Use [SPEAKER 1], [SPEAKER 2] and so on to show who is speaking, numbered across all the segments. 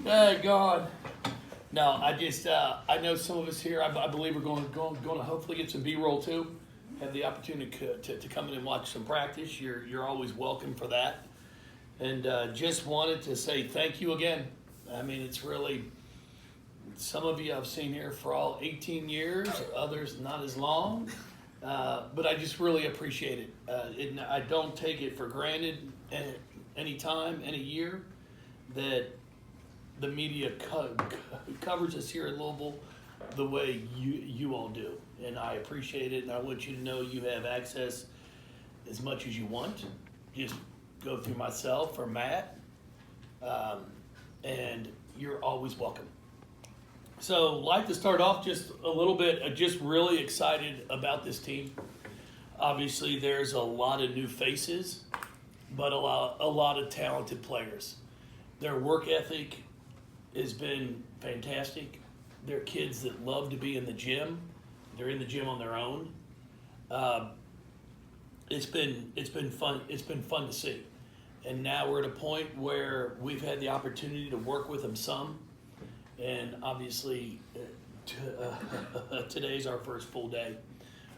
[SPEAKER 1] God. No, I know some of us here. I believe we're going to hopefully get some B-roll too. Have the opportunity to come in and watch some practice. You're always welcome for that. And just wanted to say thank you again. I mean, it's really some of you I've seen here for all 18 years, others not as long. But I just really appreciate it. I don't take it for granted any time, any year that the media covers us here in Louisville the way you all do. And I appreciate it, and I want you to know you have access as much as you want. Just go through myself or Matt, and you're always welcome. So, like to start off just a little bit, just really excited about this team. Obviously, there's a lot of new faces, but a lot of talented players. Their work ethic has been fantastic. They're kids that love to be in the gym. They're in the gym on their own. It's been fun. It's been fun to see. And now we're at a point where we've had the opportunity to work with them some. And obviously, today's our first full day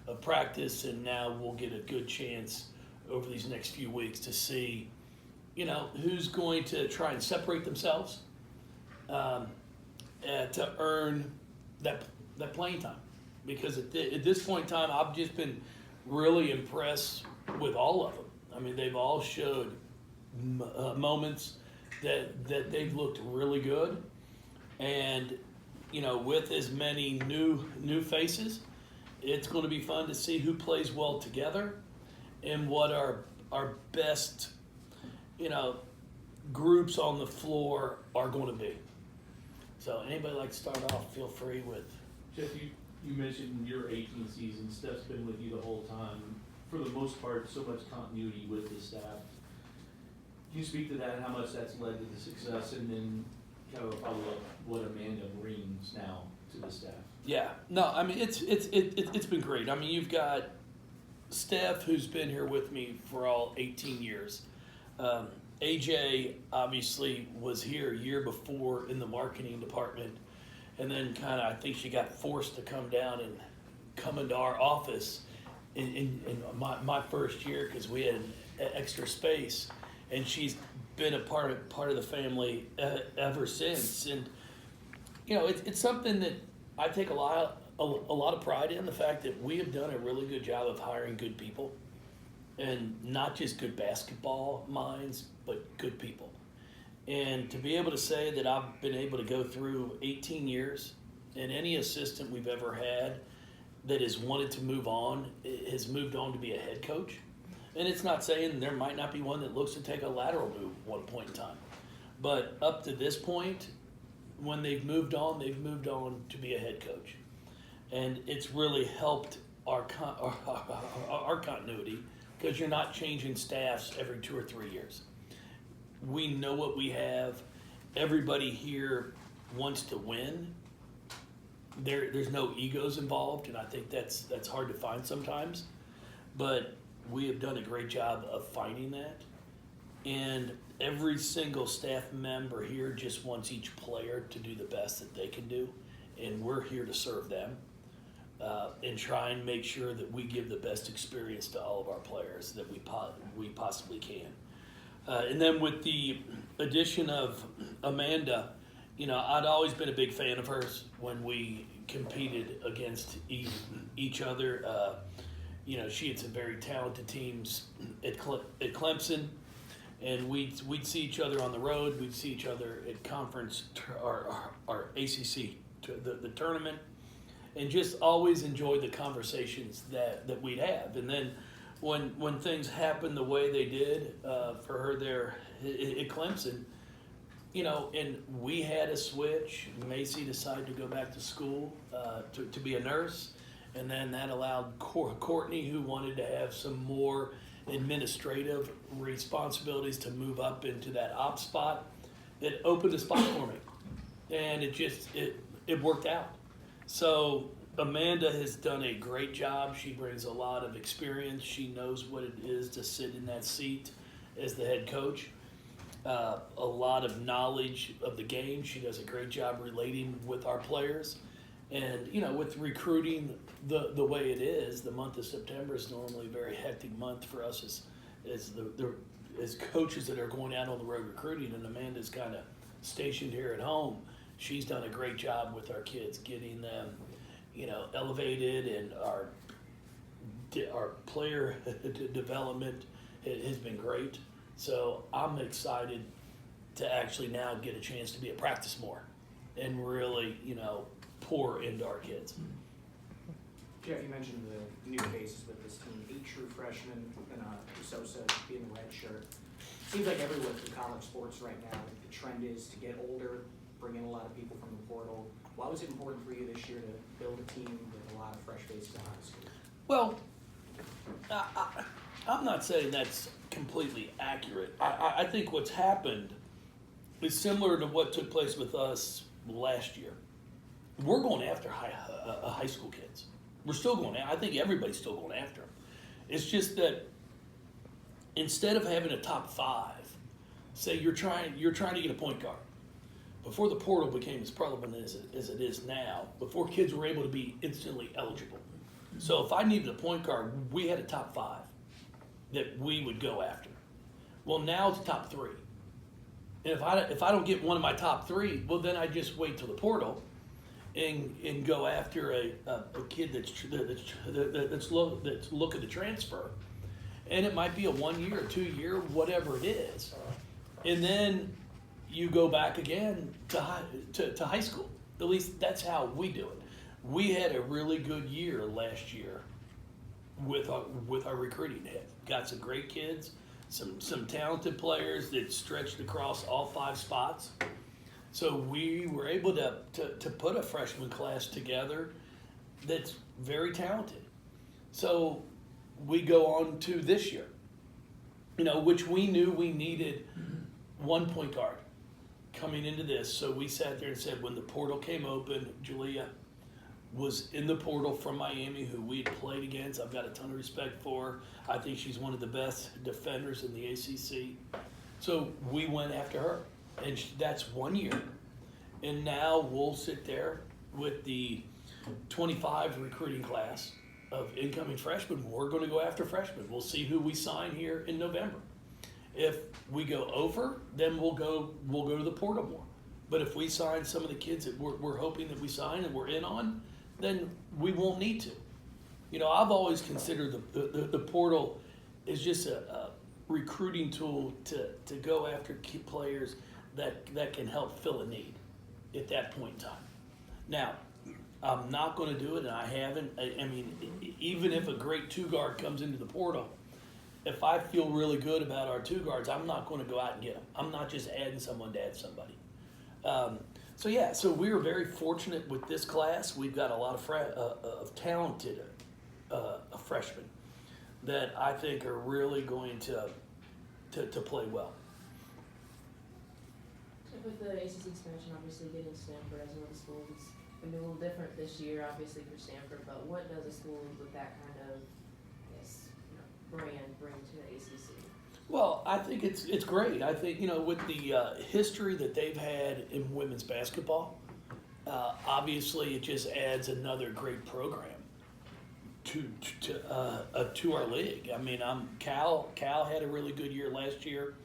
[SPEAKER 1] of practice, and now we'll get a good chance over these next few weeks to see, who's going to try and separate themselves to earn that playing time. Because at this point in time, I've just been really impressed with all of them. I mean, they've all showed moments that they've looked really good. And, with as many new faces, it's going to be fun to see who plays well together and what our best, groups on the floor are going to be. So anybody like to start off, feel free with.
[SPEAKER 2] Jeff, you mentioned your 18th season. Steph's been with you the whole time. For the most part, so much continuity with the staff. Can you speak to that, how much that's led to the success, and then kind of follow up what Amanda brings now to the staff?
[SPEAKER 1] Yeah, no, I mean it's been great. I mean, you've got Steph, who's been here with me for all 18 years. AJ obviously was here a year before in the marketing department, and then I think she got forced to come down and come into our office in my first year because we had extra space, and she's been a part of the family ever since. And it's something that I take a lot of pride in, the fact that we have done a really good job of hiring good people, and not just good basketball minds, but good people. And to be able to say that I've been able to go through 18 years, and any assistant we've ever had that has wanted to move on has moved on to be a head coach. And it's not saying there might not be one that looks to take a lateral move at one point in time. But up to this point, when they've moved on to be a head coach. And it's really helped our continuity, because you're not changing staffs every 2 or 3 years. We know what we have. Everybody here wants to win. There's no egos involved, and I think that's hard to find sometimes. But we have done a great job of finding that. And every single staff member here just wants each player to do the best that they can do. And we're here to serve them and try and make sure that we give the best experience to all of our players that we possibly can. And then with the addition of Amanda, I'd always been a big fan of hers when we competed against each other. She had some very talented teams at Clemson, and we'd see each other on the road. We'd see each other at conference, our ACC, the tournament, and just always enjoyed the conversations that we'd have. And then when things happened the way they did for her there at Clemson, and we had a switch. Macy decided to go back to school to be a nurse. And then that allowed Courtney, who wanted to have some more administrative responsibilities, to move up into that op spot. It opened a spot for me, and it worked out. So Amanda has done a great job. She brings a lot of experience. She knows what it is to sit in that seat as the head coach. a lot of knowledge of the game. She does a great job relating with our players. And, with recruiting the way it is, the month of September is normally a very hectic month for us as coaches that are going out on the road recruiting, and Amanda's kind of stationed here at home. She's done a great job with our kids, getting them, elevated, and our player development has been great. So I'm excited to actually now get a chance to be at practice more and really, pour into our kids.
[SPEAKER 3] Jeff, you mentioned the new faces with this team, 8 true freshmen and Sosa being the red shirt. Seems like everywhere through college sports right now, the trend is to get older, bring in a lot of people from the portal. Why was it important for you this year to build a team with a lot of fresh faces in high school?
[SPEAKER 1] Well, I'm not saying that's completely accurate. I think what's happened is similar to what took place with us last year. We're going after high school kids. We're still going after. I think everybody's still going after them. It's just that instead of having a top 5, say you're trying to get a point guard. Before the portal became as prevalent as it is now, before kids were able to be instantly eligible. So if I needed a point guard, we had a top 5 that we would go after. Well, now it's top 3. And if I don't get one of my top 3, well, then I just wait till the portal and go after a kid that's looking to transfer, and it might be a 1 year, 2 year, whatever it is, and then you go back again to high school. At least that's how we do it. We had a really good year last year with our recruiting. Got some great kids, some talented players that stretched across all 5 spots. So we were able to put a freshman class together that's very talented. So we go on to this year, which we knew we needed one point guard coming into this. So we sat there and said, when the portal came open, Julia was in the portal from Miami, who we had played against. I've got a ton of respect for her. I think she's one of the best defenders in the ACC. So we went after her. And that's 1 year. And now we'll sit there with the 25 recruiting class of incoming freshmen. We're going to go after freshmen. We'll see who we sign here in November. If we go over, then we'll go to the portal more. But if we sign some of the kids that we're hoping that we sign and we're in on, then we won't need to. I've always considered the portal is just a recruiting tool to go after key players that can help fill a need at that point in time. Now, I'm not going to do it, and I haven't. I mean, even if a great 2 guard comes into the portal, if I feel really good about our 2 guards, I'm not going to go out and get them. I'm not just adding someone to add somebody. So we were very fortunate with this class. We've got a lot of talented freshmen that I think are really going to play well.
[SPEAKER 4] With the ACC expansion, obviously getting Stanford as one of the schools, it's going to be a little different this year, obviously for Stanford. But what does a school with that kind of, brand bring to the ACC?
[SPEAKER 1] Well, I think it's great. I think with the history that they've had in women's basketball, obviously it just adds another great program to our league. I mean, Cal had a really good year last year.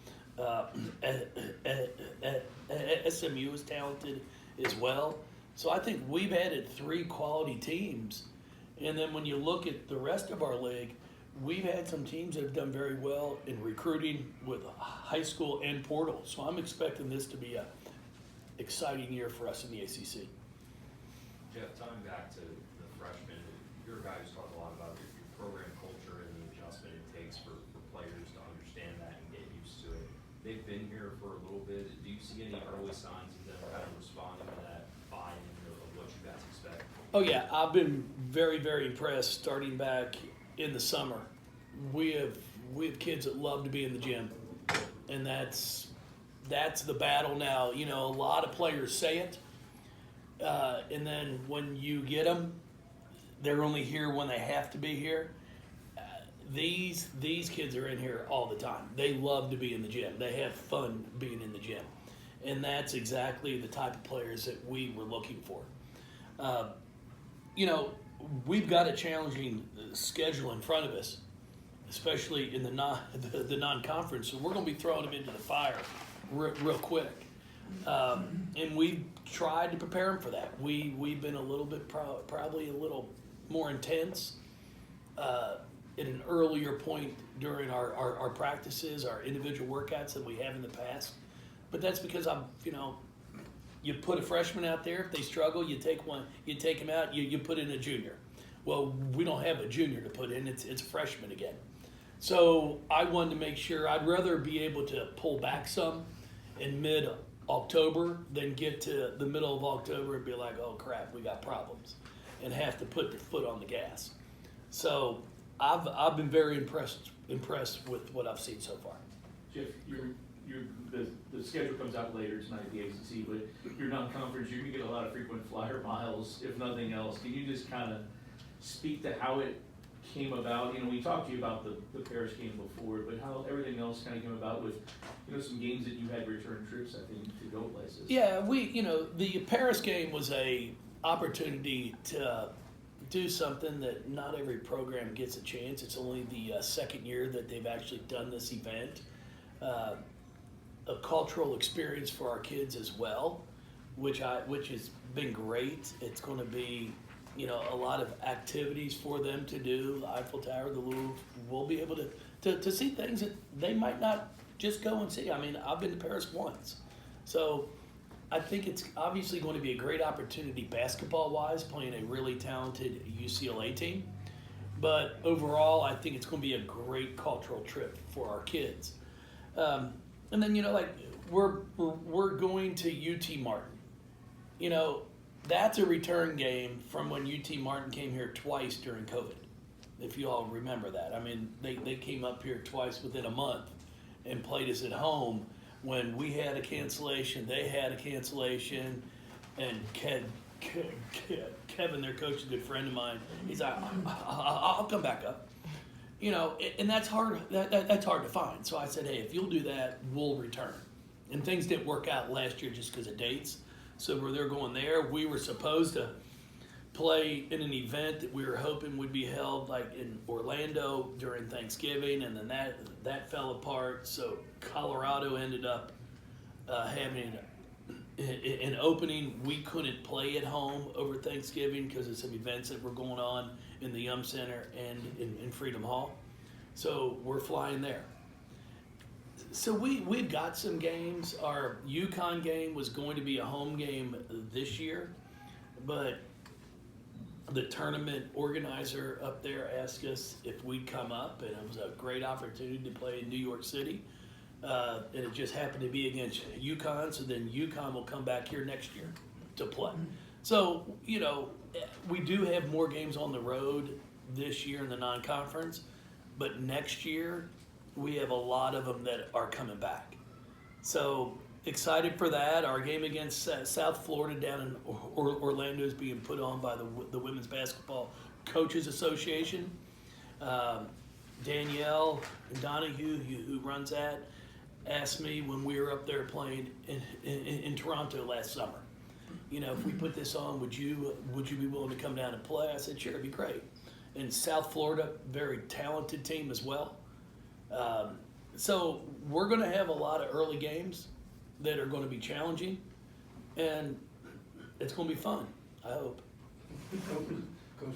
[SPEAKER 1] SMU is talented as well. So I think we've added 3 quality teams. And then when you look at the rest of our league, we've had some teams that have done very well in recruiting with high school and portal. So I'm expecting this to be a exciting year for us in the ACC.
[SPEAKER 5] Jeff, tying back to the freshmen, you're a guy who's talked a lot about your program culture and the adjustment it takes for players to understand that and get used to it. They've been here for a little bit. Do you see any early signs of them kind of responding to that buy-in of what you guys expect?
[SPEAKER 1] Oh yeah, I've been very, very impressed starting back in the summer. We have kids that love to be in the gym, and that's the battle now. A lot of players say it, and then when you get them, they're only here when they have to be here. these kids are in here all the time. They love to be in the gym. They have fun being in the gym. And that's exactly the type of players that we were looking for. You know, we've got a challenging schedule in front of us, especially in the non-conference. So we're going to be throwing them into the fire real quick. And we've tried to prepare them for that. We've been a little bit, probably a little more intense at an earlier point during our practices, our individual workouts than we have in the past. But that's because you put a freshman out there. If they struggle, you take them out. You put in a junior. Well, we don't have a junior to put in. It's a freshman again. So I wanted to make sure. I'd rather be able to pull back some in mid-October than get to the middle of October and be like, oh crap, we got problems, and have to put the foot on the gas. So I've been very impressed with what I've seen so far.
[SPEAKER 2] Jeff, the schedule comes out later tonight, the ACC, but your non-conference, you're gonna get a lot of frequent flyer miles, if nothing else. Can you just kind of speak to how it came about? We talked to you about the Paris game before, but how everything else kind of came about with, some games that you had return trips, I think, to go places.
[SPEAKER 1] Yeah, the Paris game was a opportunity to do something that not every program gets a chance. It's only the second year that they've actually done this event. A cultural experience for our kids as well, which has been great. It's going to be, a lot of activities for them to do. The Eiffel Tower, the Louvre. We'll be able to see things that they might not just go and see. I mean, I've been to Paris once, so I think it's obviously going to be a great opportunity basketball-wise, playing a really talented UCLA team. But overall, I think it's going to be a great cultural trip for our kids. And then, we're going to UT Martin. That's a return game from when UT Martin came here twice during COVID, if you all remember that. I mean, they came up here twice within a month and played us at home when we had a cancellation, they had a cancellation, and Kevin, their coach, a good friend of mine, he's like, I'll come back up. And that's hard. That's hard to find. So I said, hey, if you'll do that, we'll return. And things didn't work out last year just because of dates. So they're going there. We were supposed to play in an event that we were hoping would be held like in Orlando during Thanksgiving, and then that fell apart. So Colorado ended up having an opening. We couldn't play at home over Thanksgiving because of some events that were going on in the Yum Center and in Freedom Hall. So we're flying there. So we've got some games. Our UConn game was going to be a home game this year, but the tournament organizer up there asked us if we'd come up, and it was a great opportunity to play in New York City. And it just happened to be against UConn, so then UConn will come back here next year to play. So, we do have more games on the road this year in the non-conference, but next year we have a lot of them that are coming back. So excited for that. Our game against South Florida down in Orlando is being put on by the Women's Basketball Coaches Association. Danielle Donahue, who runs that, asked me when we were up there playing in Toronto last summer, if we put this on, would you be willing to come down and play? I said, sure, it'd be great. And South Florida, very talented team as well. So we're going to have a lot of early games that are going to be challenging, and it's going to be fun, I hope.
[SPEAKER 6] Coach,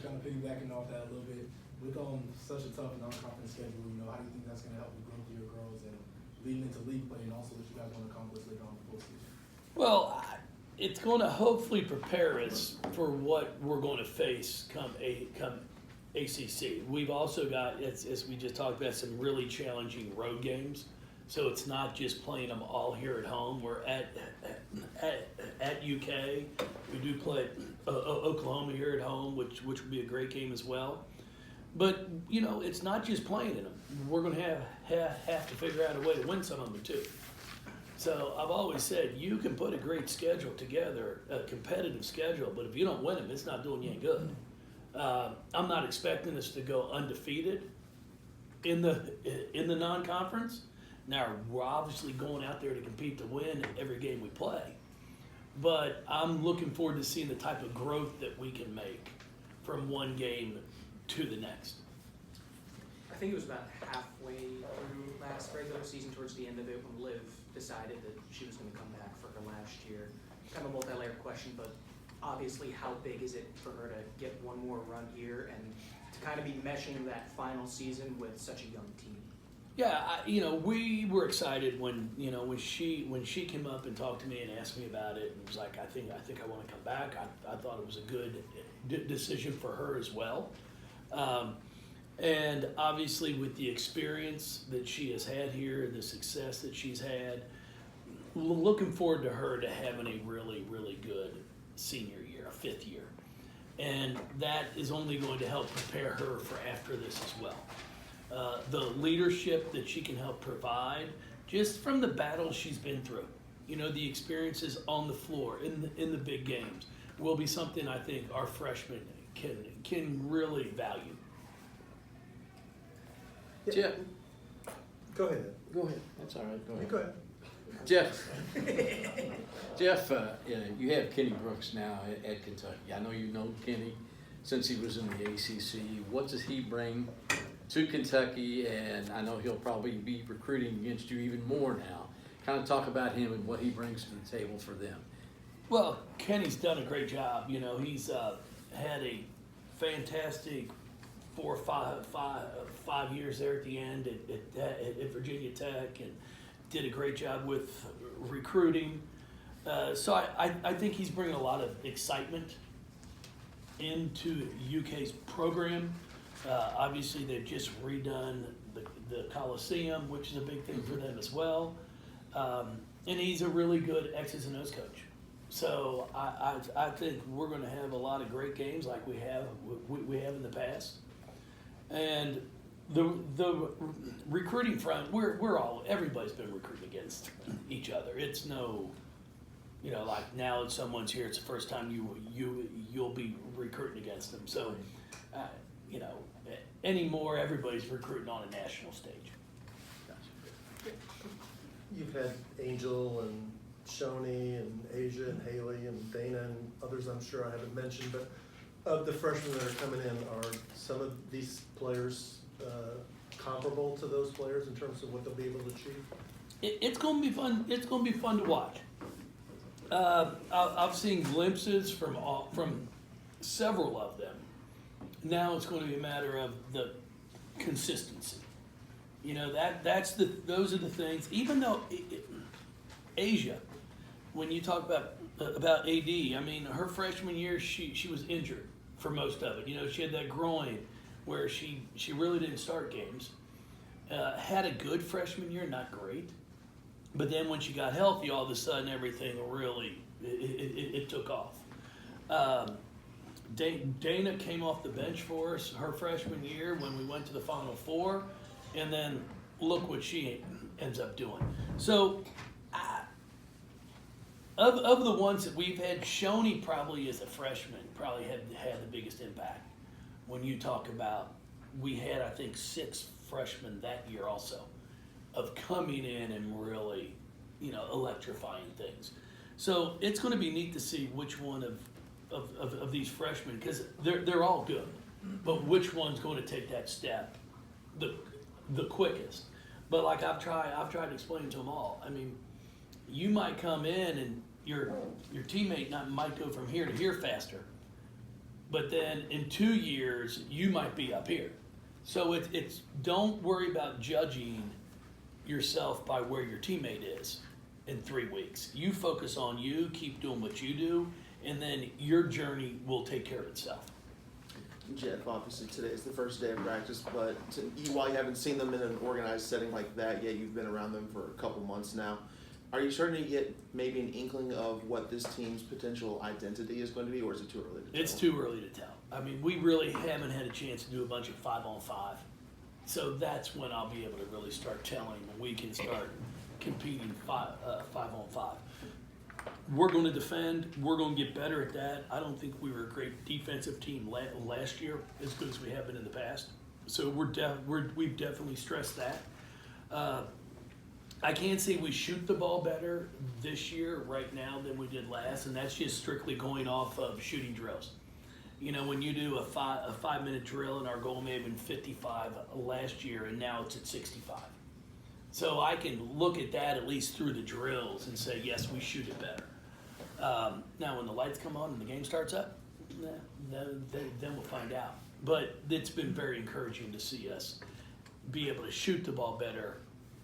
[SPEAKER 6] kind of piggybacking off that a little bit, with such a tough non-conference schedule, how do you think that's going to help the growth of your girls and leading into league play, and also what you guys want to accomplish later on in the postseason?
[SPEAKER 1] Well, it's going to hopefully prepare us for what we're going to face come ACC. We've also got, as we just talked about, some really challenging road games. So it's not just playing them all here at home. We're at UK. We do play Oklahoma here at home, which would be a great game as well. But, it's not just playing in them. We're going to have to figure out a way to win some of them too. So I've always said you can put a great schedule together, a competitive schedule, but if you don't win them, it's not doing you any good. I'm not expecting us to go undefeated, in the non-conference. Now, we're obviously going out there to compete to win every game we play. But I'm looking forward to seeing the type of growth that we can make from one game to the next.
[SPEAKER 3] I think it was about halfway through last regular season, towards the end of it, when Liv decided that she was going to come back for her last year. Kind of a multi-layered question, but obviously, how big is it for her to get one more run here and to kind of be meshing that final season with such a young team?
[SPEAKER 1] Yeah, we were excited when she came up and talked to me and asked me about it, and was like, I think I want to come back. I thought it was a good decision for her as well. And obviously, with the experience that she has had here, the success that she's had, looking forward to her to having a really, really good senior year, a fifth year. And that is only going to help prepare her for after this as well. The leadership that she can help provide, just from the battles she's been through, the experiences on the floor, in the big games, will be something I think our freshmen can really value.
[SPEAKER 7] Jeff,
[SPEAKER 8] Go ahead.
[SPEAKER 7] go ahead. That's all right. Go
[SPEAKER 8] You
[SPEAKER 7] ahead.
[SPEAKER 8] go ahead.
[SPEAKER 7] Jeff, you have Kenny Brooks now at Kentucky. I know you know Kenny since he was in the ACC. What does he bring to Kentucky? And I know he'll probably be recruiting against you even more now. Kind of talk about him and what he brings to the table for them.
[SPEAKER 1] Well, Kenny's done a great job. He's had a fantastic 4 or 5 years there at the end at Virginia Tech, and did a great job with recruiting. So I think he's bringing a lot of excitement into UK's program. Obviously, they've just redone the Coliseum, which is a big thing for them as well. And he's a really good X's and O's coach. So I think we're going to have a lot of great games like we have in the past. And the recruiting front, everybody's been recruiting against each other. It's no, like now that someone's here, it's the first time you'll be recruiting against them. So, anymore, everybody's recruiting on a national stage.
[SPEAKER 8] You've had Angel and Shoni and Asia and Haley and Dana and others I'm sure I haven't mentioned, but of the freshmen that are coming in, are some of these players comparable to those players in terms of what they'll be able to achieve?
[SPEAKER 1] It's going to be fun. It's going to be fun to watch. I've seen glimpses from several of them. Now it's going to be a matter of the consistency. Those are the things. Even though Asia, when you talk about AD, I mean, her freshman year she was injured for most of it. She had that groin where she really didn't start games. Had a good freshman year, not great. But then when she got healthy, all of a sudden everything really it took off. Dana came off the bench for us her freshman year when we went to the Final Four, and then look what she ends up doing. So, of the ones that we've had, Shoni probably as a freshman probably had the biggest impact. When you talk about, we had I think 6 freshmen that year also, of coming in and really, electrifying things. So it's going to be neat to see which one of these freshmen, because they're all good, but which one's going to take that step the quickest. But like I've tried to explain to them all. I mean, you might come in and your teammate might go from here to here faster, but then in 2 years you might be up here. So it's don't worry about judging yourself by where your teammate is in 3 weeks. You focus on you, keep doing what you do, and then your journey will take care of itself.
[SPEAKER 9] Jeff, obviously today is the first day of practice, but while you haven't seen them in an organized setting like that yet, you've been around them for a couple months now. Are you starting to get maybe an inkling of what this team's potential identity is going to be, or is it too early to tell?
[SPEAKER 1] It's too early to tell. I mean, we really haven't had a chance to do a bunch of 5-on-5. So that's when I'll be able to really start telling when we can start competing 5-on-5. We're going to defend. We're going to get better at that. I don't think we were a great defensive team last year, as good as we have been in the past. So we've definitely stressed that. I can say we shoot the ball better this year right now than we did last, and that's just strictly going off of shooting drills. You know, when you do a 5-minute drill, and our goal may have been 55 last year, and now it's at 65. So I can look at that at least through the drills and say, yes, we shoot it better. Now, when the lights come on and the game starts up, then we'll find out. But it's been very encouraging to see us be able to shoot the ball better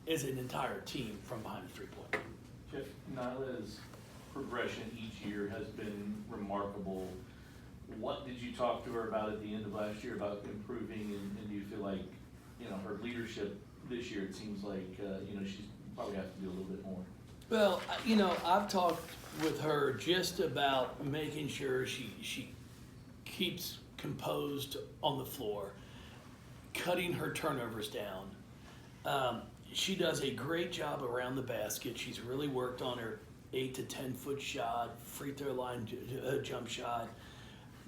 [SPEAKER 1] as an entire team from behind the three-point.
[SPEAKER 2] Jeff, Nyla's progression each year has been remarkable. What did you talk to her about at the end of last year about improving, and do you feel like, you know, her leadership this year, it seems like, you know, she's probably have to do a little bit more?
[SPEAKER 1] Well, you know, I've talked with her just about making sure she keeps composed on the floor, cutting her turnovers down. She does a great job around the basket. She's really worked on her 8 to 10 foot shot, free throw line jump shot.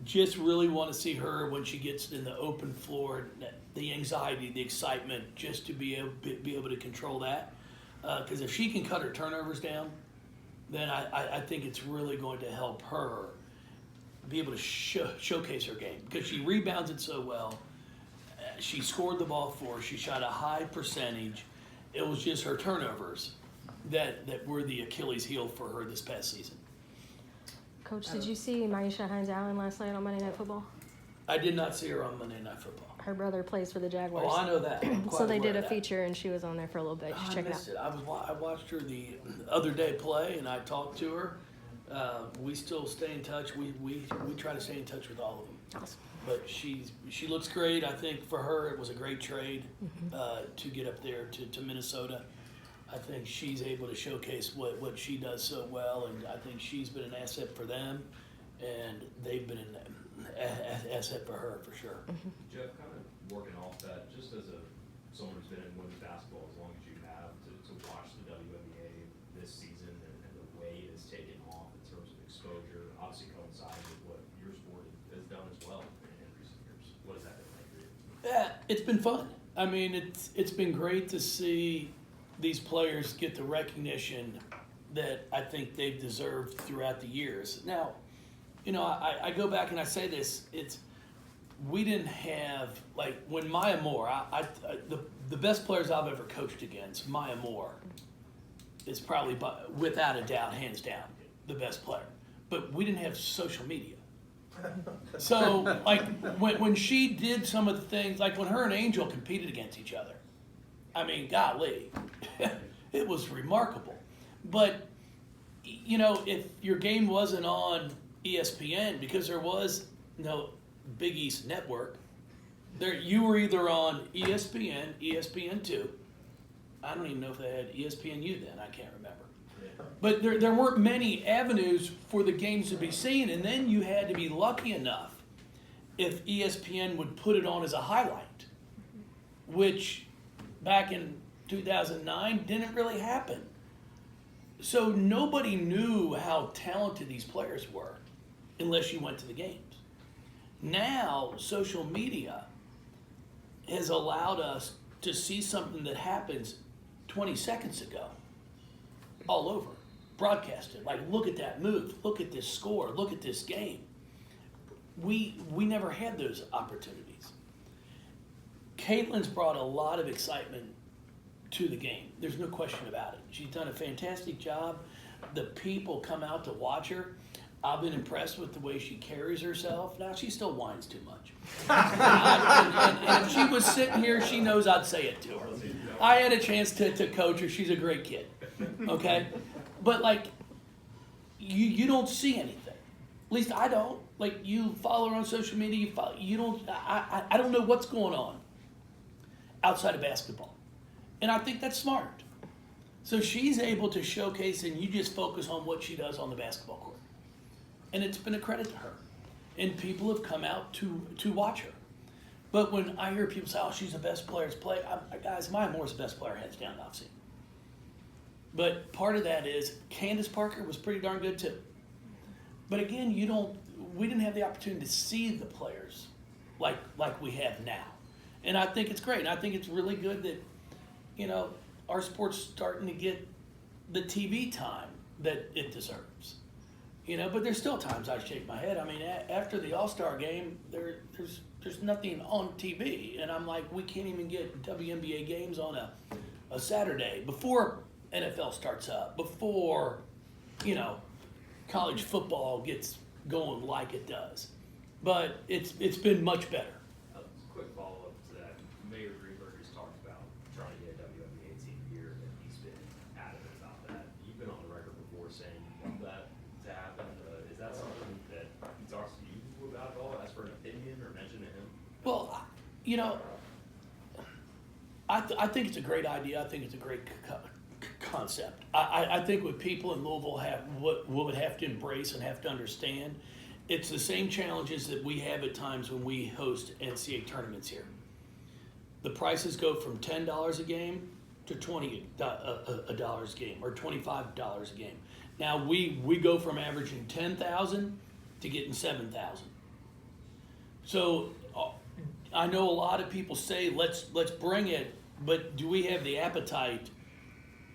[SPEAKER 1] Just really want to see her when she gets in the open floor, the anxiety, the excitement, just to be able to control that. Because if she can cut her turnovers down, then I think it's really going to help her be able to showcase her game. Because she rebounds it so well. She scored the ball for us. She shot a high percentage. It was just her turnovers that were the Achilles heel for her this past season.
[SPEAKER 10] Coach, did you see Maisha Hines-Allen last night on Monday Night Football?
[SPEAKER 1] I did not see her on Monday Night Football.
[SPEAKER 10] Her brother plays for the Jaguars.
[SPEAKER 1] Oh, I know that. I'm quite
[SPEAKER 10] So they
[SPEAKER 1] aware
[SPEAKER 10] did a
[SPEAKER 1] of that.
[SPEAKER 10] feature, and she was on there for a little bit. You should
[SPEAKER 1] I
[SPEAKER 10] check it out.
[SPEAKER 1] missed it. I watched her the other day play, and I talked to her. We still stay in touch. We try to stay in touch with all of them.
[SPEAKER 10] Awesome.
[SPEAKER 1] But she looks great. I think for her it was a great trade to get up there to Minnesota. I think she's able to showcase what she does so well, and I think she's been an asset for them, and they've been an asset for her for sure.
[SPEAKER 5] Jeff, kind of working off that, just as someone who's been in women's basketball as long as you have, to watch the WNBA this season and the way it's taken off in terms of exposure, obviously coinciding with what your sport has done as well in recent years. What has that been like for you?
[SPEAKER 1] Yeah, it's been fun. I mean, it's been great to see these players get the recognition that I think they've deserved throughout the years. Now, you know, I go back and I say this, we didn't have, like, when Maya Moore, the best players I've ever coached against, Maya Moore is probably, without a doubt, hands down, the best player. But we didn't have social media. So, like, when she did some of the things, like when her and Angel competed against each other, I mean, golly, it was remarkable. But, you know, if your game wasn't on ESPN, because there was no Big East network, you were either on ESPN, ESPN2. I don't even know if they had ESPNU then. I can't remember. But there weren't many avenues for the games to be seen, and then you had to be lucky enough if ESPN would put it on as a highlight, which back in 2009 didn't really happen. So nobody knew how talented these players were unless you went to the games. Now, social media has allowed us to see something that happens 20 seconds ago all over, broadcasted. Like, look at that move, look at this score, look at this game. We never had those opportunities. Caitlin's brought a lot of excitement to the game. There's no question about it. She's done a fantastic job. The people come out to watch her. I've been impressed with the way she carries herself. Now, she still whines too much. and if she was sitting here, she knows I'd say it to her. I had a chance to coach her. She's a great kid. Okay? But, like, you don't see anything. At least I don't. Like, you follow her on social media. I don't know what's going on outside of basketball. And I think that's smart. So she's able to showcase, and you just focus on what she does on the basketball court. And it's been a credit to her. And people have come out to watch her. But when I hear people say, oh, she's the best player to play, guys, Maya Moore's the best player hands down I've seen. But part of that is Candace Parker was pretty darn good too. But again, we didn't have the opportunity to see the players like we have now. And I think it's great. And I think it's really good that, you know, our sport's starting to get the TV time that it deserves. You know, but there's still times I shake my head. I mean, after the All-Star game, there's nothing on TV. And I'm like, we can't even get WNBA games on a Saturday before NFL starts up, before, you know, college football gets going like it does. But it's been much better.
[SPEAKER 5] Quick follow-up to that. Mayor Greenberg has talked about trying to get a WNBA team here, and he's been adamant about that. You've been on the record before saying you want that to happen. Is that something that he talks to you about at all? Ask for an opinion or mention to him?
[SPEAKER 1] Well, you know, I think it's a great idea. I think it's a great concept. I think what people in Louisville would have to embrace and have to understand, it's the same challenges that we have at times when we host NCAA tournaments here. The prices go from $10 a game to $20 a game or $25 a game. Now we go from averaging 10,000 to getting 7,000. So I know a lot of people say let's bring it, but do we have the appetite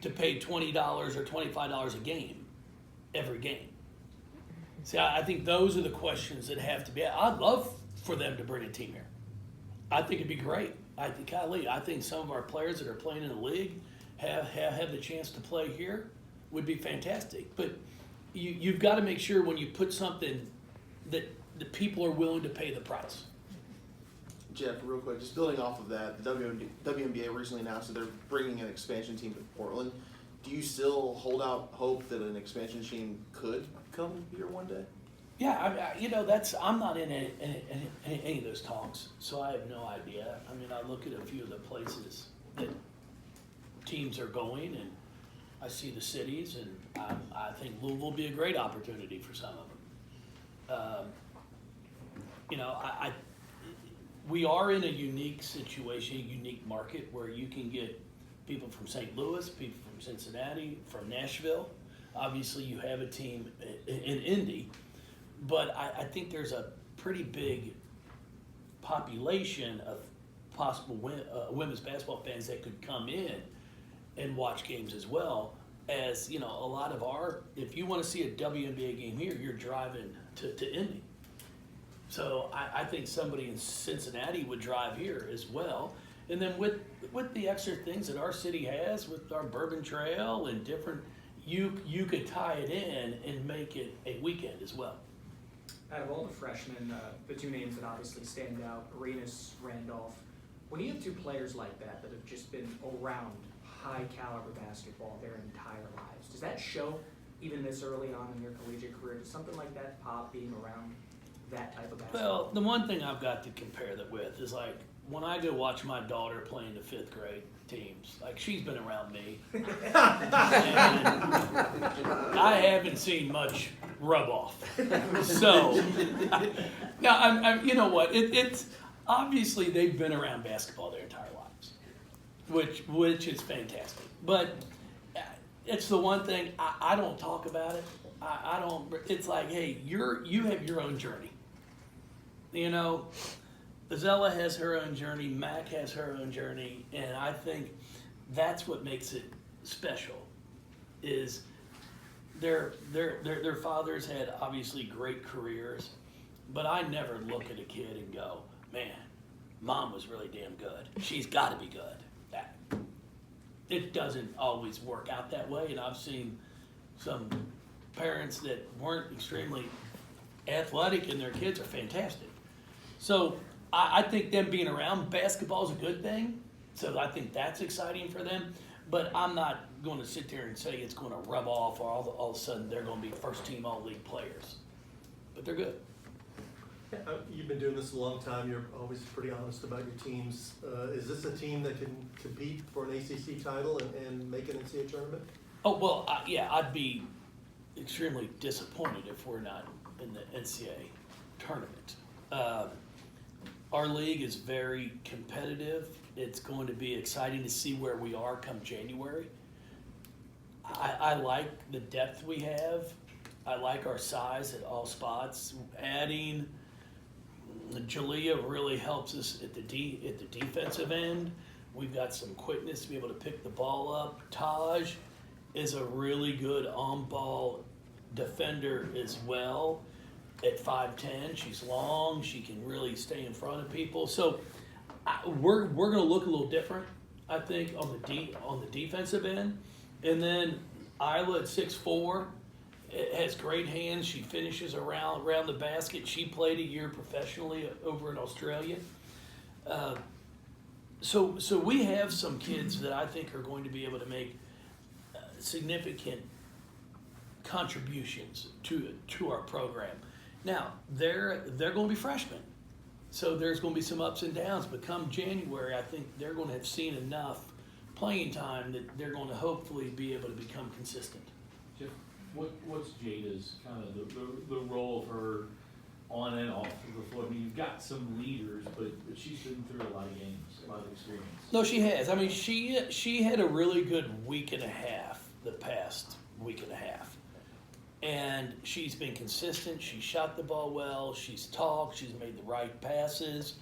[SPEAKER 1] to pay $20 or $25 a game every game? See, I think those are the questions that have to be. I'd love for them to bring a team here. I think it'd be great. I think some of our players that are playing in the league have the chance to play here would be fantastic. But you've got to make sure when you put something that the people are willing to pay the price.
[SPEAKER 9] Jeff, real quick, just building off of that, the WNBA recently announced that they're bringing an expansion team to Portland. Do you still hold out hope that an expansion team could come here one day?
[SPEAKER 1] Yeah, you know, I'm not in any of those talks, so I have no idea. I mean, I look at a few of the places that teams are going, and I see the cities, and I think Louisville will be a great opportunity for some of them. You know, we are in a unique situation, a unique market where you can get people from St. Louis, people from Cincinnati, from Nashville. Obviously, you have a team in Indy, but I think there's a pretty big population of possible women's basketball fans that could come in and watch games as well. As you know, a lot of if you want to see a WNBA game here, you're driving to Indy. So I think somebody in Cincinnati would drive here as well. And then with the extra things that our city has, with our Bourbon Trail and different, you could tie it in and make it a weekend as well.
[SPEAKER 3] Out of all the freshmen, the two names that obviously stand out, Arenas, Randolph, when you have two players like that have just been around high caliber basketball their entire lives, does that show even this early on in your collegiate career? Does something like that pop being around that type of basketball?
[SPEAKER 1] Well, the one thing I've got to compare that with is like when I go watch my daughter playing the 5th grade teams, like she's been around me. And I haven't seen much rub off. So, now, I'm you know what? It's obviously they've been around basketball their entire lives, which is fantastic. But it's the one thing I don't talk about it. I don't. It's like, hey, you have your own journey. You know, Azella has her own journey. Mac has her own journey, and I think that's what makes it special. Is their fathers had obviously great careers, but I never look at a kid and go, man, mom was really damn good. She's got to be good. It doesn't always work out that way, and I've seen some parents that weren't extremely athletic and their kids are fantastic. So I think them being around basketball is a good thing. So I think that's exciting for them. But I'm not going to sit there and say it's going to rub off or all of a sudden they're going to be first team all-league players. But they're good.
[SPEAKER 8] You've been doing this a long time. You're always pretty honest about your teams. Is this a team that can compete for an ACC title and make an NCAA tournament?
[SPEAKER 1] Oh, well, yeah, I'd be extremely disappointed if we're not in the NCAA tournament. Our league is very competitive. It's going to be exciting to see where we are come January. I like the depth we have. I like our size at all spots. Adding Jalea really helps us at the defensive end. We've got some quickness to be able to pick the ball up. Taj is a really good on-ball defender as well. At 5'10", she's long. She can really stay in front of people. So we're going to look a little different, I think, on the defensive end. And then Isla at 6'4", has great hands. She finishes around the basket. She played a year professionally over in Australia. So we have some kids that I think are going to be able to make significant contributions to our program. Now they're going to be freshmen, so there's going to be some ups and downs. But come January, I think they're going to have seen enough playing time that they're going to hopefully be able to become consistent.
[SPEAKER 2] Jeff, what's Jada's kind of the role of her on and off of the floor? I mean, you've got some leaders, but she's been through a lot of games, a lot of experience.
[SPEAKER 1] No, she has. I mean, she had a really good week and a half, the past week and a half. And she's been consistent. She shot the ball well. She's talked. She's made the right passes.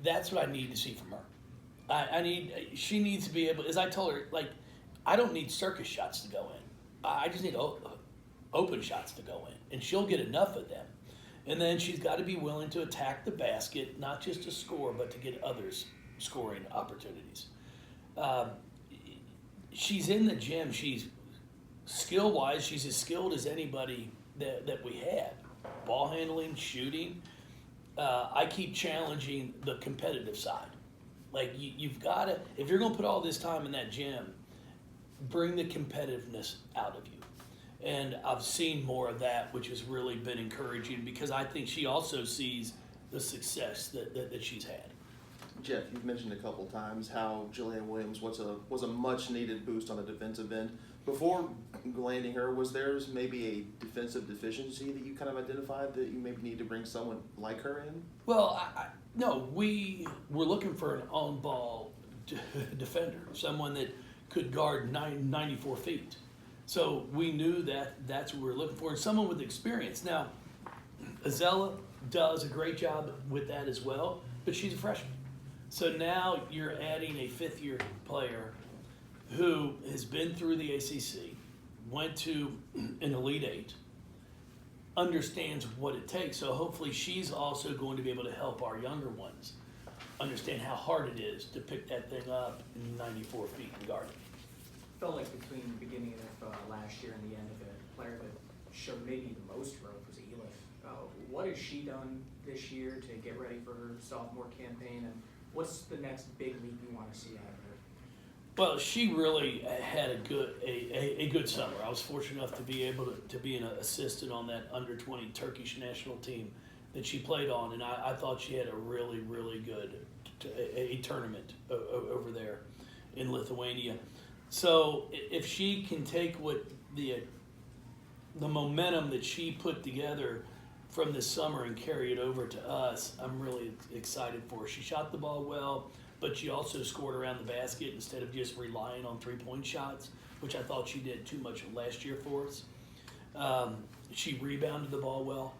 [SPEAKER 1] That's what I need to see from her. She needs to be able, as I told her, like, I don't need circus shots to go in. I just need open shots to go in, and she'll get enough of them. And then she's got to be willing to attack the basket, not just to score, but to get others scoring opportunities. She's in the gym. She's skill-wise, she's as skilled as anybody that we had. Ball handling, shooting. I keep challenging the competitive side. Like, you've got to, if you're going to put all this time in that gym, bring the competitiveness out of you. And I've seen more of that, which has really been encouraging because I think she also sees the success that she's had.
[SPEAKER 9] Jeff, you've mentioned a couple times how Jillian Williams was a much needed boost on the defensive end. Before landing her, was there maybe a defensive deficiency that you kind of identified that you maybe need to bring someone like her in?
[SPEAKER 1] Well, no, we were looking for an on-ball defender, someone that could guard 94 feet. So we knew that that's what we were looking for, and someone with experience. Now, Azella does a great job with that as well, but she's a freshman. So now you're adding a fifth-year player who has been through the ACC, went to an Elite Eight, understands what it takes. So hopefully she's also going to be able to help our younger ones understand how hard it is to pick that thing up in 94 feet and guard it.
[SPEAKER 3] Felt like between the beginning of last year and the end of it, the player that showed maybe the most growth was Elif. What has she done this year to get ready for her sophomore campaign, and what's the next big leap you want to see out of her?
[SPEAKER 1] Well, she really had a good summer. I was fortunate enough to be able to be an assistant on that under-20 Turkish national team that she played on, and I thought she had a really, really good tournament over there in Lithuania. So if she can take what the momentum that she put together from this summer and carry it over to us, I'm really excited for her. She shot the ball well, but she also scored around the basket instead of just relying on three-point shots, which I thought she did too much last year for us. She rebounded the ball well.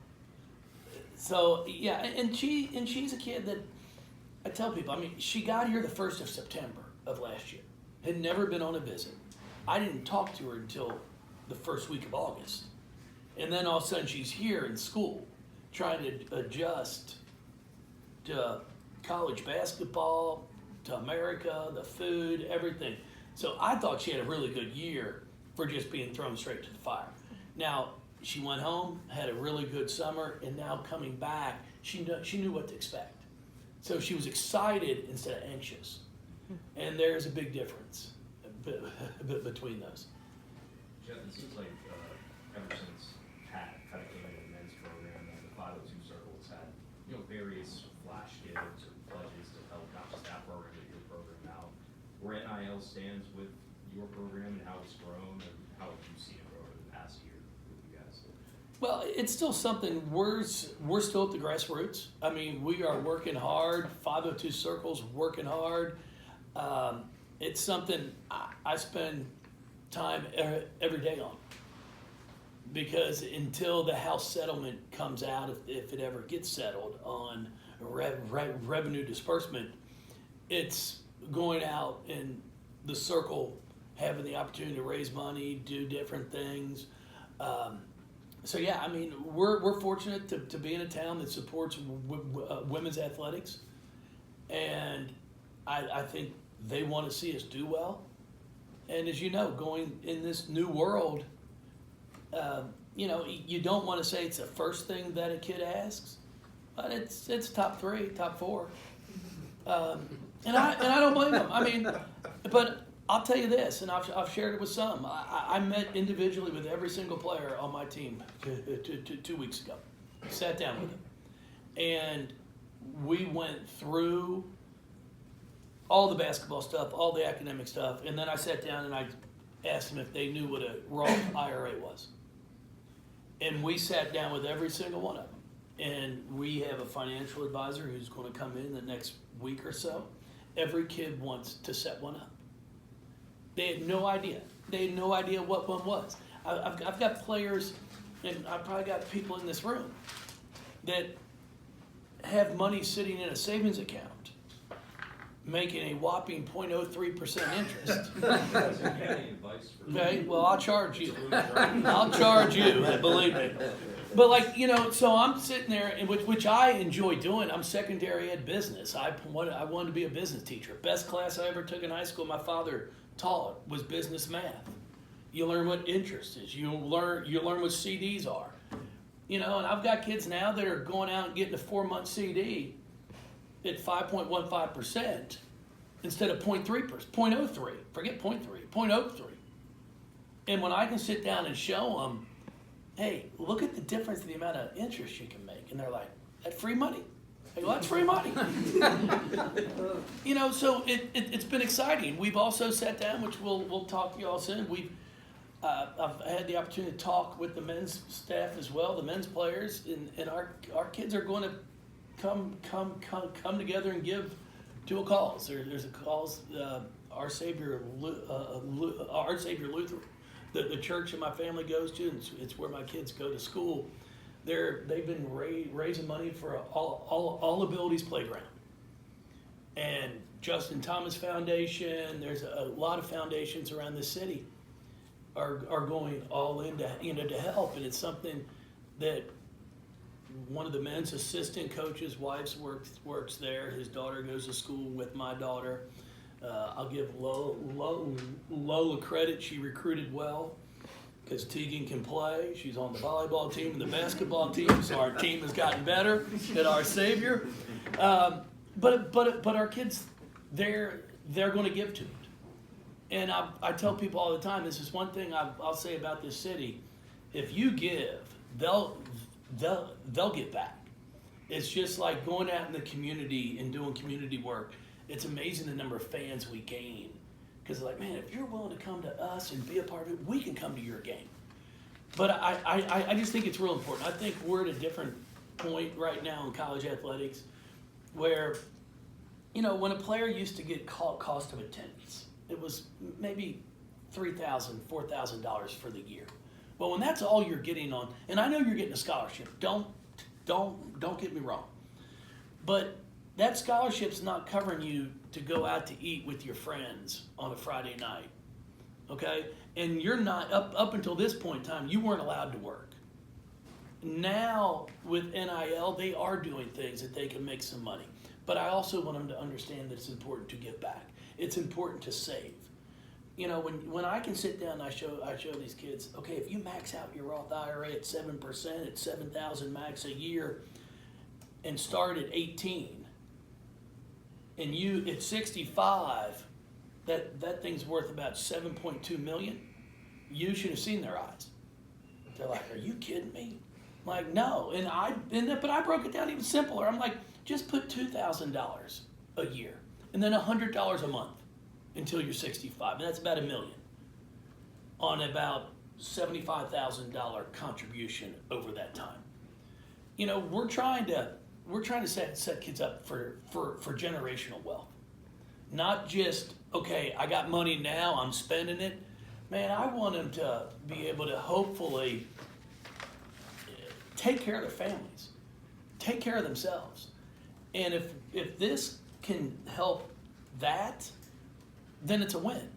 [SPEAKER 1] So, yeah, and she's a kid that, I tell people, I mean, she got here the 1st of September of last year. Had never been on a visit. I didn't talk to her until the first week of August. And then all of a sudden she's here in school trying to adjust to college basketball, to America, the food, everything. So I thought she had a really good year for just being thrown straight to the fire. Now, she went home, had a really good summer, and now coming back, she knew what to expect. So she was excited instead of anxious. And there's a big difference between those.
[SPEAKER 5] Jeff, it seems like ever since Pat kind of came into the men's program, the 502 Circle has had various flash gives or pledges to help not just that program but your program out. Where NIL stands with your program and how it's grown, and how have you seen it grow over the past year with you guys?
[SPEAKER 1] Well, it's still something, we're still at the grassroots. I mean, we are working hard. 502 Circle's working hard. It's something I spend time every day on, because until the House settlement comes out, if it ever gets settled on revenue disbursement. It's going out in the circle, having the opportunity to raise money, do different things. So yeah, I mean, we're fortunate to be in a town that supports women's athletics, and I think they want to see us do well. And as you know, going in this new world, you know, you don't want to say it's the first thing that a kid asks, but it's top 3, top 4, and I don't blame them. I mean, but I'll tell you this, and I've shared it with some. I met individually with every single player on my team 2 weeks ago. Sat down with them, and we went through all the basketball stuff, all the academic stuff, and then I sat down and I asked them if they knew what a Roth IRA was. And we sat down with every single one of them. And we have a financial advisor who's going to come in the next week or so. Every kid wants to set one up. They had no idea. They had no idea what one was. I've got players, and I've probably got people in this room that have money sitting in a savings account making a whopping 0.03% interest. Okay, well, I'll charge you. I'll charge you, believe me. But like, you know, so I'm sitting there, and which I enjoy doing. I'm secondary ed business. I wanted to be a business teacher. Best class I ever took in high school, my father taught, was business math. You learn what interest is. You learn what CDs are. You know, and I've got kids now that are going out and getting a 4-month CD at 5.15% instead of 0.03, forget 0.03. And when I can sit down and show them, hey, look at the difference in the amount of interest you can make. And they're like, that's free money. I go, that's free money. You know, so it's been exciting. We've also sat down, which we'll talk to you all soon. I've had the opportunity to talk with the men's staff as well, the men's players, and our kids are going to come together and do a cause. There's a cause. Our Savior Lutheran, the church that my family goes to, and it's where my kids go to school. They've been raising money for all abilities playground, and Justin Thomas Foundation. There's a lot of foundations around the city are going all in to help, and it's something that one of the men's assistant coaches' wives works there. His daughter goes to school with my daughter. I'll give Lola credit. She recruited well because Tegan can play. She's on the volleyball team and the basketball team, so our team has gotten better at our Savior. But our kids, they're going to give to it. And I tell people all the time, this is one thing I'll say about this city: if you give, they'll get back. It's just like going out in the community and doing community work. It's amazing the number of fans we gain. Because like, man, if you're willing to come to us and be a part of it, we can come to your game. But I just think it's real important. I think we're at a different point right now in college athletics where, you know, when a player used to get cost of attendance, it was maybe $3,000, $4,000 for the year. Well, when that's all you're getting on, and I know you're getting a scholarship, don't get me wrong, but that scholarship's not covering you to go out to eat with your friends on a Friday night, okay? And you're not, up until this point in time, you weren't allowed to work. Now, with NIL, they are doing things that they can make some money. But I also want them to understand that it's important to give back. It's important to save. You know, when I can sit down and I show these kids, okay, if you max out your Roth IRA at 7%, at $7,000 max a year, and start at 18, and you at 65, that thing's worth about $7.2 million. You should have seen their eyes. They're like, are you kidding me? I'm like, no. But I broke it down even simpler. I'm like, just put $2,000 a year, and then $100 a month until you're 65, and that's about $1 million on about $75,000 contribution over that time. You know, we're trying to set kids up for generational wealth, not just, okay, I got money now, I'm spending it. Man, I want them to be able to hopefully take care of their families, take care of themselves, And if this can help that, then it's a win.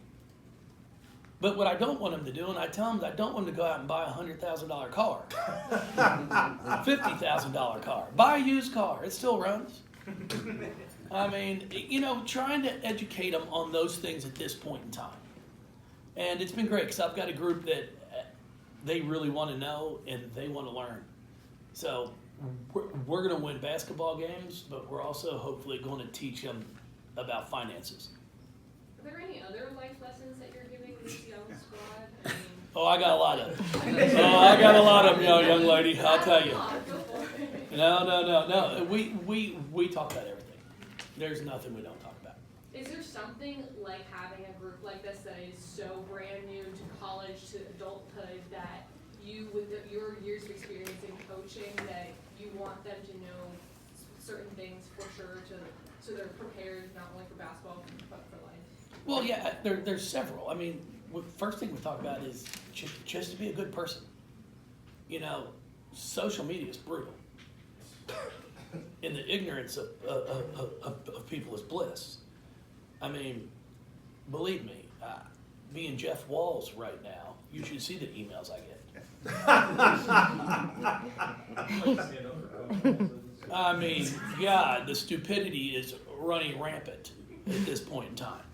[SPEAKER 1] But what I don't want them to do, and I tell them I don't want them to go out and buy a $100,000 car, $50,000 car, buy a used car. It still runs. I mean, trying to educate them on those things at this point in time. And it's been great because I've got a group that they really want to know and they want to learn. So we're going to win basketball games, but we're also hopefully going to teach them about finances.
[SPEAKER 11] Are there any other life lessons that you're giving this young squad? I mean,
[SPEAKER 1] Oh, I got a lot of them. Young lady. I'll tell you. No. We talk about everything. There's nothing we don't talk about.
[SPEAKER 11] Is there something like having a group like this that is so brand new to college, to adulthood, that you, with your years of experience in coaching, that you want them to know certain things for sure, so they're prepared not only for basketball but for life?
[SPEAKER 1] Well, yeah, there's several. I mean, first thing we talk about is just to be a good person. Social media is brutal. And the ignorance of people is bliss. I mean, believe me, being Jeff Walz right now, you should see the emails I get. I mean, God, the stupidity is running rampant at this point in time.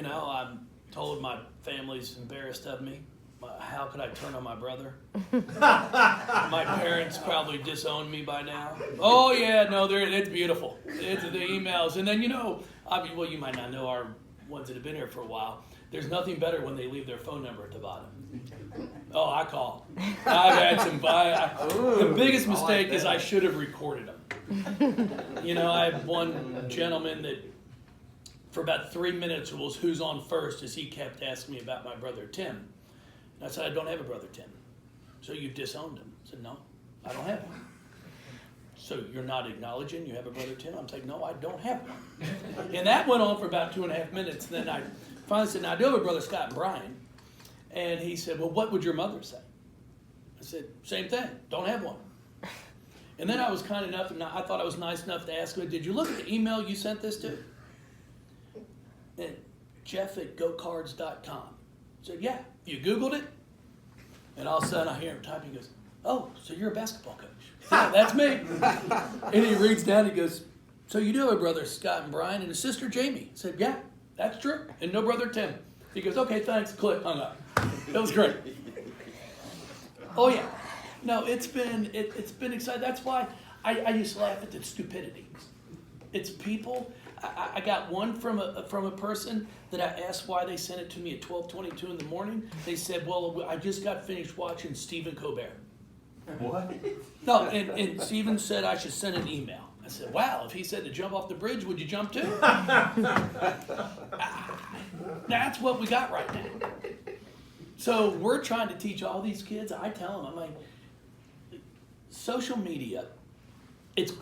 [SPEAKER 1] I'm told my family's embarrassed of me. How could I turn on my brother? My parents probably disowned me by now. Oh yeah, no, it's beautiful. It's the emails, and then you might not know our ones that have been here for a while. There's nothing better when they leave their phone number at the bottom. Oh, I call. I've had some. The biggest mistake is I should have recorded them. I have one gentleman that for about 3 minutes was who's on first, as he kept asking me about my brother Tim. And I said, I don't have a brother Tim. So you've disowned him. I said, no, I don't have one. So you're not acknowledging you have a brother Tim? I'm saying, no, I don't have one. And that went on for about 2.5 minutes. Then I finally said, now I do have a brother Scott and Brian. And he said, well, what would your mother say? I said, same thing, don't have one. And then I was kind enough, and I thought I was nice enough to ask him, did you look at the email you sent this to? And Jeff@gocards.com. I said, yeah. You Googled it? And all of a sudden I hear him typing. He goes, oh, so you're a basketball coach. Yeah, that's me. And he reads down, he goes, so you do have a brother Scott and Brian and a sister Jamie. I said, yeah, that's true. And no brother Tim. He goes, okay, thanks. Click, hung up. That was great. Oh yeah. No, it's been exciting. That's why I used to laugh at the stupidity. It's people. I got one from a person that I asked why they sent it to me at 12:22 in the morning. They said, well, I just got finished watching Stephen Colbert.
[SPEAKER 2] What?
[SPEAKER 1] No, and Stephen said I should send an email. I said, wow, if he said to jump off the bridge, would you jump too? That's what we got right now. So we're trying to teach all these kids. I tell them, I'm like, social media, it's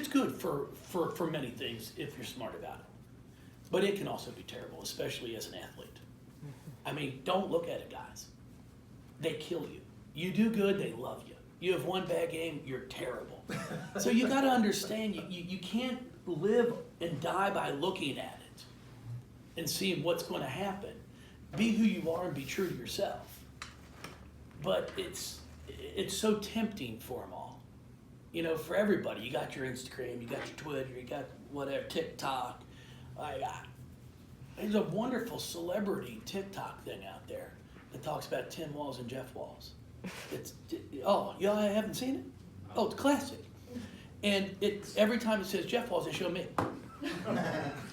[SPEAKER 1] good for many things if you're smart about it. But it can also be terrible, especially as an athlete. I mean, don't look at it, guys. They kill you. You do good, they love you. You have one bad game, you're terrible. So you got to understand, you can't live and die by looking at it and seeing what's going to happen. Be who you are and be true to yourself. But it's so tempting for them all. For everybody. You got your Instagram, you got your Twitter, you got whatever, TikTok. There's a wonderful celebrity TikTok thing out there that talks about Tim Walz and Jeff Walz. Y'all haven't seen it? Oh, it's classic. And every time it says Jeff Walz, they show me.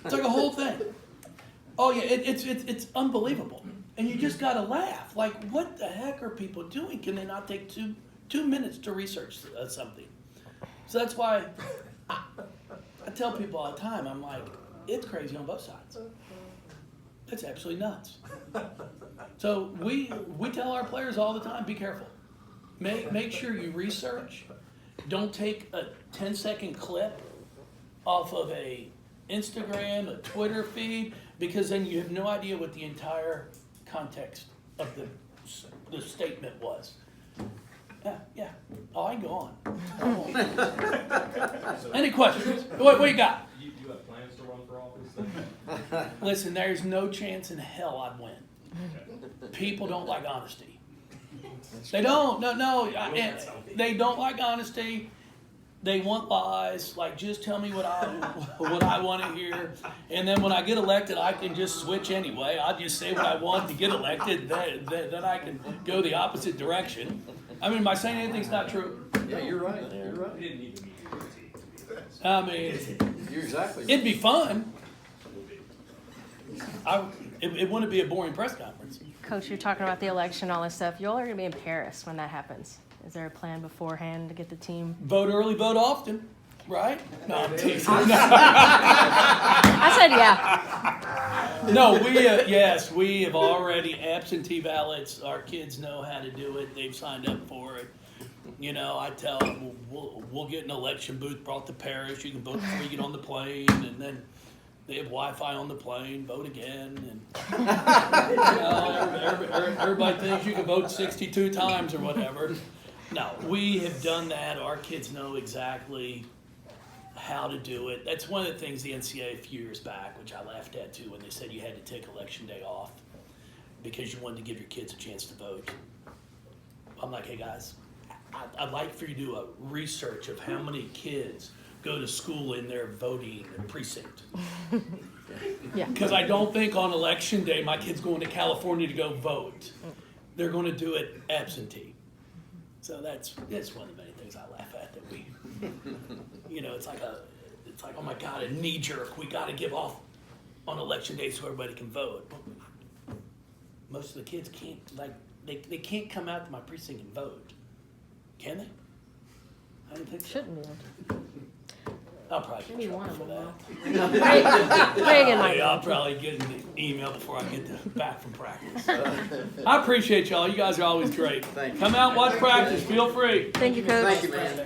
[SPEAKER 1] It's like a whole thing. Oh yeah, it's unbelievable. And you just gotta laugh. Like, what the heck are people doing? Can they not take two minutes to research something? So that's why I tell people all the time, I'm like, it's crazy on both sides. It's absolutely nuts. So we tell our players all the time, be careful. Make sure you research. Don't take a 10-second clip off of a Instagram, a Twitter feed, because then you have no idea what the entire context of the statement was. Yeah. Oh, I can go on. Any questions? What you got?
[SPEAKER 5] You have plans to run for office then?
[SPEAKER 1] Listen, there's no chance in hell I'd win. People don't like honesty. They don't. No. They don't like honesty. They want lies. Like, just tell me what I want to hear, and then when I get elected, I can just switch anyway. I'll just say what I want to get elected. Then I can go the opposite direction. I mean, am I saying anything's not true?
[SPEAKER 7] Yeah, you're right, you're
[SPEAKER 5] We
[SPEAKER 7] right.
[SPEAKER 5] didn't need to meet your team.
[SPEAKER 1] I mean,
[SPEAKER 7] You're exactly right.
[SPEAKER 1] it'd be fun. It wouldn't be a boring press conference.
[SPEAKER 10] Coach, you're talking about the election, all this stuff. Y'all are going to be in Paris when that happens. Is there a plan beforehand to get the team?
[SPEAKER 1] Vote early, vote often, right? No, I'm teasing.
[SPEAKER 10] I said yeah.
[SPEAKER 1] No, we have already absentee ballots. Our kids know how to do it. They've signed up for it. You know, I tell them we'll get an election booth brought to Paris. You can vote before you get on the plane, and then they have Wi-Fi on the plane. Vote again, and you know, everybody thinks you can vote 62 times or whatever. No, we have done that. Our kids know exactly how to do it. That's one of the things the NCAA a few years back, which I laughed at too, when they said you had to take election day off because you wanted to give your kids a chance to vote. I'm like, hey guys, I'd like for you to do a research of how many kids go to school in their voting precinct.
[SPEAKER 10] Yeah.
[SPEAKER 1] Because I don't think on election day my kid's going to California to go vote. They're going to do it absentee. So that's one of the many things I laugh at, that we, you know, it's like, oh my God, a knee jerk. We got to give off on election day so everybody can vote. But most of the kids can't, like, they can't come out to my precinct and vote. Can they? I didn't think so.
[SPEAKER 10] Shouldn't be able to.
[SPEAKER 1] I'll probably get
[SPEAKER 10] Maybe
[SPEAKER 1] in
[SPEAKER 10] one
[SPEAKER 1] trouble
[SPEAKER 10] of
[SPEAKER 1] for
[SPEAKER 10] them
[SPEAKER 1] that.
[SPEAKER 10] will. Reagan might.
[SPEAKER 1] I'll probably get an email before I get back from practice. I appreciate y'all. You guys are always great.
[SPEAKER 7] Thank you.
[SPEAKER 1] Come out, watch practice. Feel free.
[SPEAKER 10] Thank you, Coach.
[SPEAKER 7] Thank you, man.